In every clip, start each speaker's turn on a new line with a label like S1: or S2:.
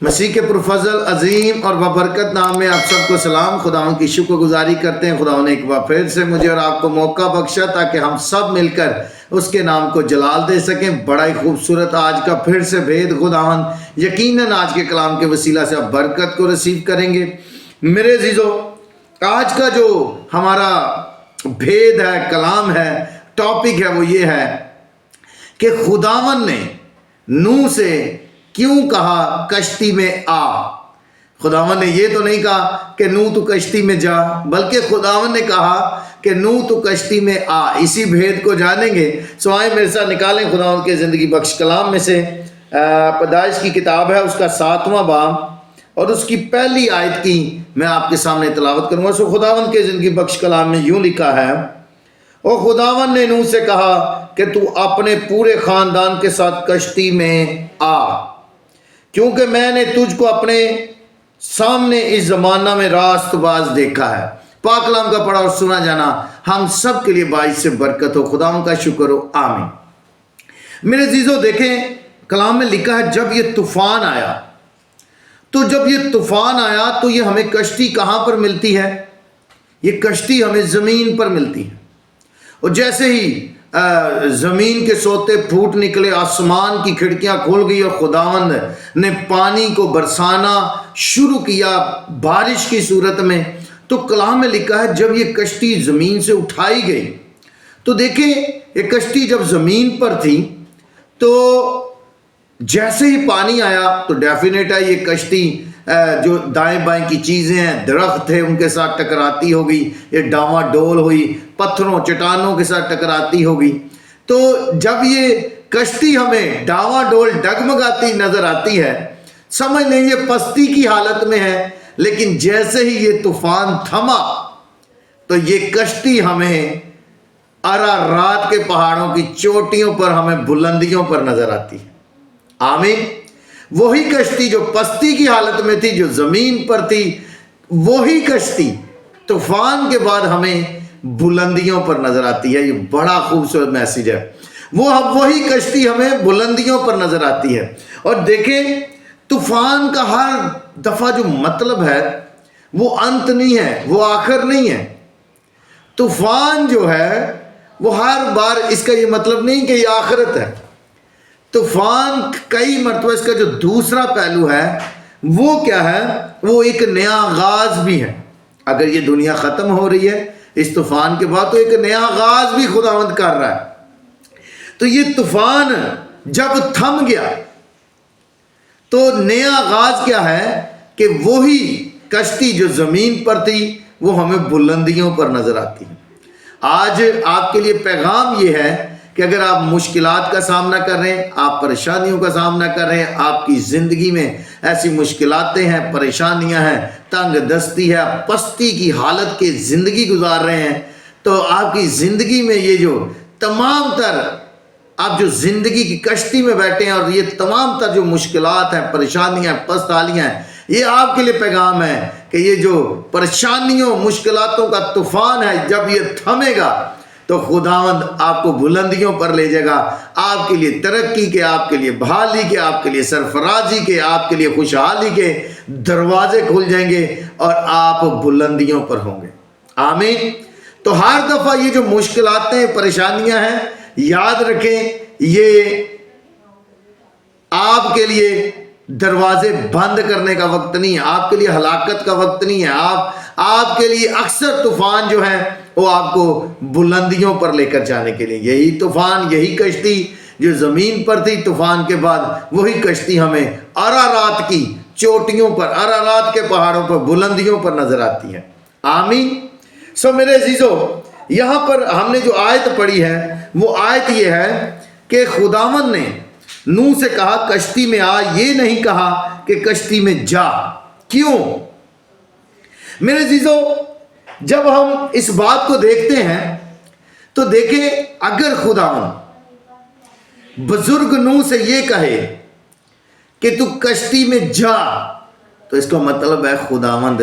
S1: مسیح کے پرفضل عظیم اور ببرکت نام میں آپ سب کو سلام۔ خداوند کی شکر گزاری کرتے ہیں خداوند نے ایک بار پھر سے مجھے اور آپ کو موقع بخشا تاکہ ہم سب مل کر اس کے نام کو جلال دے سکیں۔ بڑا ہی خوبصورت آج کا پھر سے بھید خداوند یقیناً آج کے کلام کے وسیلہ سے آپ برکت کو رسیو کریں گے۔ میرے عزیزو، آج کا جو ہمارا بھید ہے، کلام ہے، ٹاپک ہے، وہ یہ ہے کہ خداوند نے نوح سے کیوں کہا کشتی میں آ۔ خداوند نے یہ تو نہیں کہا کہ نوح تو کشتی میں جا، بلکہ خداوند نے کہا کہ نوح تو کشتی میں آ۔ اسی بھید کو جانیں گے۔ سوائے میرے ساتھ نکالیں خداوند کے زندگی بخش کلام میں سے پیدائش کی کتاب ہے، اس کا 7واں باب اور اس کی پہلی آیت کی میں آپ کے سامنے تلاوت کروں گا۔ سو خداوند کے زندگی بخش کلام میں یوں لکھا ہے، اور خداوند نے نوح سے کہا کہ تو اپنے پورے خاندان کے ساتھ کشتی میں آ، کیونکہ میں نے تجھ کو اپنے سامنے اس زمانہ میں راست باز دیکھا ہے۔ پاک کلام کا پڑھا اور سنا جانا ہم سب کے لیے باعث سے برکت ہو۔ خداوند کا شکر ہو، آمین۔ میرے عزیزو، دیکھیں کلام میں لکھا ہے جب یہ طوفان آیا، تو جب یہ طوفان آیا تو یہ ہمیں کشتی کہاں پر ملتی ہے؟ یہ کشتی ہمیں زمین پر ملتی ہے۔ اور جیسے ہی زمین کے سوتے پھوٹ نکلے، آسمان کی کھڑکیاں کھول گئی اور خداوند نے پانی کو برسانا شروع کیا بارش کی صورت میں، تو کلام میں لکھا ہے جب یہ کشتی زمین سے اٹھائی گئی، تو دیکھیں یہ کشتی جب زمین پر تھی تو جیسے ہی پانی آیا تو ڈیفینیٹ ہے یہ کشتی جو دائیں بائیں کی چیزیں ہیں، درخت تھے، ان کے ساتھ ٹکراتی ہوگی، یہ ڈاواں ڈول ہوئی، پتھروں چٹانوں کے ساتھ ٹکراتی ہوگی۔ تو جب یہ کشتی ہمیں ڈاواں ڈول ڈگمگاتی نظر آتی ہے، سمجھ لیں یہ پستی کی حالت میں ہے، لیکن جیسے ہی یہ طوفان تھما تو یہ کشتی ہمیں ارارات کے پہاڑوں کی چوٹیوں پر، ہمیں بلندیوں پر نظر آتی ہے۔ آمین۔ وہی کشتی جو پستی کی حالت میں تھی، جو زمین پر تھی، وہی کشتی طوفان کے بعد ہمیں بلندیوں پر نظر آتی ہے۔ یہ بڑا خوبصورت میسیج ہے۔ وہی کشتی ہمیں بلندیوں پر نظر آتی ہے۔ اور دیکھیں طوفان کا ہر دفعہ جو مطلب ہے وہ انت نہیں ہے، وہ آخر نہیں ہے۔ طوفان جو ہے وہ ہر بار اس کا یہ مطلب نہیں کہ یہ آخرت ہے۔ طوفان کئی مرتبہ اس کا جو دوسرا پہلو ہے وہ کیا ہے؟ وہ ایک نیا آغاز بھی ہے۔ اگر یہ دنیا ختم ہو رہی ہے اس طوفان کے بعد، تو ایک نیا آغاز بھی خداوند کر رہا ہے۔ تو یہ طوفان جب تھم گیا تو نیا آغاز کیا ہے کہ وہی کشتی جو زمین پر تھی وہ ہمیں بلندیوں پر نظر آتی ہے۔ آج آپ کے لیے پیغام یہ ہے کہ اگر آپ مشکلات کا سامنا کر رہے ہیں، آپ پریشانیوں کا سامنا کر رہے ہیں، آپ کی زندگی میں ایسی مشکلاتیں ہیں، پریشانیاں ہیں، تنگ دستی ہے، پستی کی حالت کے زندگی گزار رہے ہیں، تو آپ کی زندگی میں یہ جو تمام تر آپ جو زندگی کی کشتی میں بیٹھے ہیں اور یہ تمام تر جو مشکلات ہیں، پریشانیاں، پست حالیاں ہیں، یہ آپ کے لیے پیغام ہے کہ یہ جو پریشانیوں، مشکلاتوں کا طوفان ہے، جب یہ تھمے گا تو خداوند آپ کو بلندیوں پر لے جائے گا، آپ کے لیے ترقی کے، آپ کے لیے بحالی کے، آپ کے لیے سرفرازی کے، آپ کے لیے خوشحالی کے دروازے کھل جائیں گے اور آپ بلندیوں پر ہوں گے۔ آمین۔ تو ہر دفعہ یہ جو مشکلاتیں، پریشانیاں ہیں، یاد رکھیں یہ آپ کے لیے دروازے بند کرنے کا وقت نہیں ہے، آپ کے لیے ہلاکت کا وقت نہیں ہے۔ آپ کے لیے اکثر طوفان جو ہے وہ آپ کو بلندیوں پر لے کر جانے کے لیے، یہی طوفان، یہی کشتی جو زمین پر تھی طوفان کے بعد، وہی کشتی ہمیں ارارات کی چوٹیوں پر، ارارات کے پہاڑوں پر، بلندیوں پر نظر آتی ہے۔ آمین۔ سو میرے عزیزو، یہاں پر ہم نے جو آیت پڑھی ہے وہ آیت یہ ہے کہ خداوند نے نوح سے کہا کشتی میں آ، یہ نہیں کہا کہ کشتی میں جا۔ کیوں؟ میرے عزیزو، جب ہم اس بات کو دیکھتے ہیں تو دیکھیں اگر خداوند بزرگ نوح سے یہ کہے کہ تو کشتی میں جا، تو اس کا مطلب ہے خداوند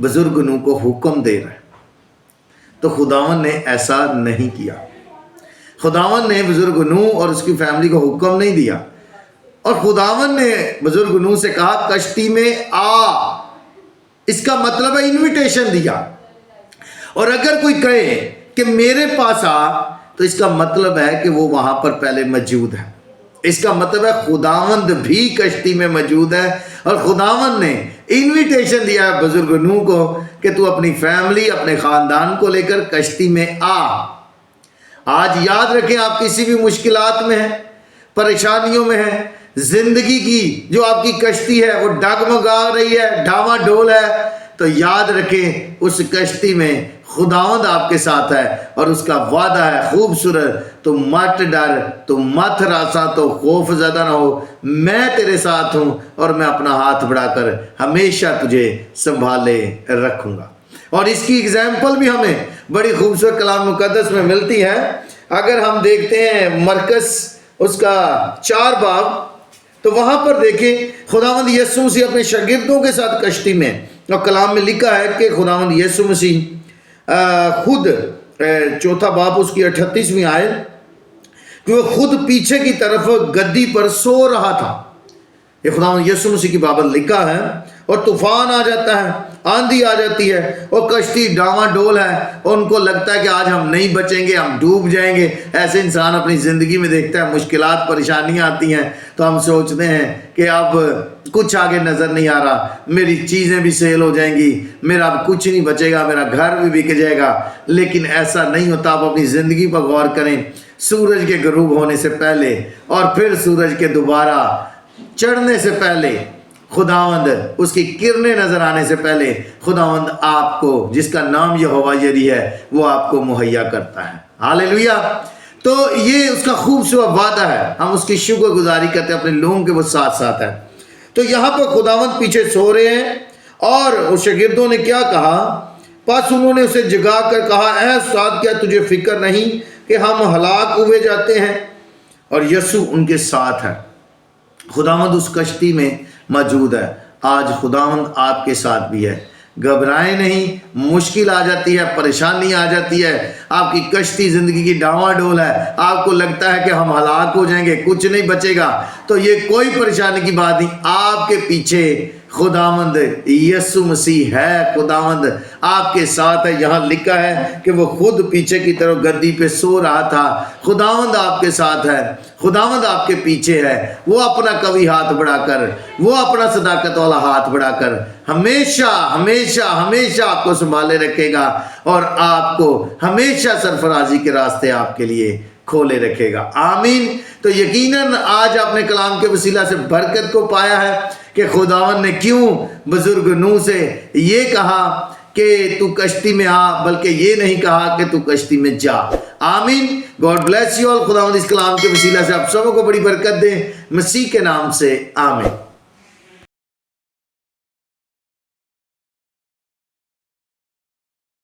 S1: بزرگ نوح کو حکم دے رہا ہے۔ تو خداوند نے ایسا نہیں کیا۔ خداوند نے بزرگ نوح اور اس کی فیملی کو حکم نہیں دیا۔ اور خداوند نے بزرگ نوح سے کہا کشتی میں آ، اس کا مطلب ہے انویٹیشن دیا۔ اور اگر کوئی کہے کہ میرے پاس آ، تو اس کا مطلب ہے کہ وہ وہاں پر پہلے موجود ہے۔ اس کا مطلب ہے خداوند بھی کشتی میں موجود ہے، اور خداوند نے انویٹیشن دیا ہے بزرگ نوح کو کہ تو اپنی فیملی، اپنے خاندان کو لے کر کشتی میں آ۔ آج یاد رکھیں، آپ کسی بھی مشکلات میں ہیں، پریشانیوں میں ہیں، زندگی کی جو آپ کی کشتی ہے وہ ڈگمگا رہی ہے، ڈاواں ڈول ہے، تو یاد رکھیں اس کشتی میں خداوند آپ کے ساتھ ہے، اور اس کا وعدہ ہے خوبصورت، تو مت ڈر، تو مت ہراساں، تو خوف زدہ نہ ہو، میں تیرے ساتھ ہوں، اور میں اپنا ہاتھ بڑھا کر ہمیشہ تجھے سنبھالے رکھوں گا۔ اور اس کی اگزامپل بھی ہمیں بڑی خوبصورت کلام مقدس میں ملتی ہے۔ اگر ہم دیکھتے ہیں مرکز اس کا 4 باب، تو وہاں پر دیکھیں خداوند یسوع مسیح اپنے شاگردوں کے ساتھ کشتی میں، اور کلام میں لکھا ہے کہ خداوند یسوع مسیح خود 4 باب اس کی 38ویں آیت، کہ وہ خود پیچھے کی طرف گدی پر سو رہا تھا۔ یہ خداوند یسوع مسیح کی بابت لکھا ہے، اور طوفان آ جاتا ہے، آندھی آ جاتی ہے، اور کشتی ڈاواں ڈول ہے، اور ان کو لگتا ہے کہ آج ہم نہیں بچیں گے، ہم ڈوب جائیں گے۔ ایسے انسان اپنی زندگی میں دیکھتا ہے، مشکلات پریشانیاں آتی ہیں، تو ہم سوچتے ہیں کہ اب کچھ آگے نظر نہیں آ رہا، میری چیزیں بھی سیل ہو جائیں گی، میرا اب کچھ نہیں بچے گا، میرا گھر بھی بک جائے گا۔ لیکن ایسا نہیں ہوتا۔ آپ اپنی زندگی پر غور کریں، سورج کے غروب ہونے سے پہلے اور پھر سورج کے دوبارہ چڑھنے سے پہلے، خداوند اس کی کرنیں نظر آنے سے پہلے، خداوند آپ کو، جس کا نام یہوہ یری ہے، وہ آپ کو مہیا کرتا ہے۔ ہاللیلویہ۔ تو یہ اس کا خوبصورت وعدہ ہے، ہم اس کی شکر گزاری کرتے ہیں، اپنے لوگوں کے وہ ساتھ ساتھ ہے۔ تو یہاں پر خداوند پیچھے سو رہے ہیں، اور اس شاگردوں نے کیا کہا؟ پس انہوں نے اسے جگا کر کہا، اے استاد، کیا تجھے فکر نہیں کہ ہم ہلاک ہوئے جاتے ہیں؟ اور یسوع ان کے ساتھ ہے۔ خداوند اس کشتی میں موجود ہے۔ آج خداوند آپ کے ساتھ بھی ہے۔ گھبرائیں نہیں، مشکل آ جاتی ہے، پریشانی آ جاتی ہے، آپ کی کشتی زندگی کی ڈاواں ڈول ہے، آپ کو لگتا ہے کہ ہم ہلاک ہو جائیں گے، کچھ نہیں بچے گا، تو یہ کوئی پریشانی کی بات نہیں۔ آپ کے پیچھے خداوند یسوع مسیح ہے، خداوند آپ کے ساتھ ہے۔ یہاں لکھا ہے کہ وہ خود پیچھے کی طرف گدی پہ سو رہا تھا۔ خداوند آپ کے ساتھ ہے، خداوند آپ کے پیچھے ہے۔ وہ اپنا قوی ہاتھ بڑھا کر، وہ اپنا صداقت والا ہاتھ بڑھا کر ہمیشہ ہمیشہ ہمیشہ آپ کو سنبھالے رکھے گا، اور آپ کو ہمیشہ سرفرازی کے راستے آپ کے لیے کھولے رکھے گا۔ آمین۔ تو یقیناً آج آپ نے کلام کے وسیلہ سے برکت کو پایا ہے کہ خداوند نے کیوں بزرگ نوح سے یہ کہا کہ تو کشتی میں آ، بلکہ یہ نہیں کہا کہ تو کشتی میں جا۔ آمین۔ God bless you all. خداوند اس کلام کے وسیلہ سے آپ سب کو بڑی برکت دے، مسیح کے نام سے آمین۔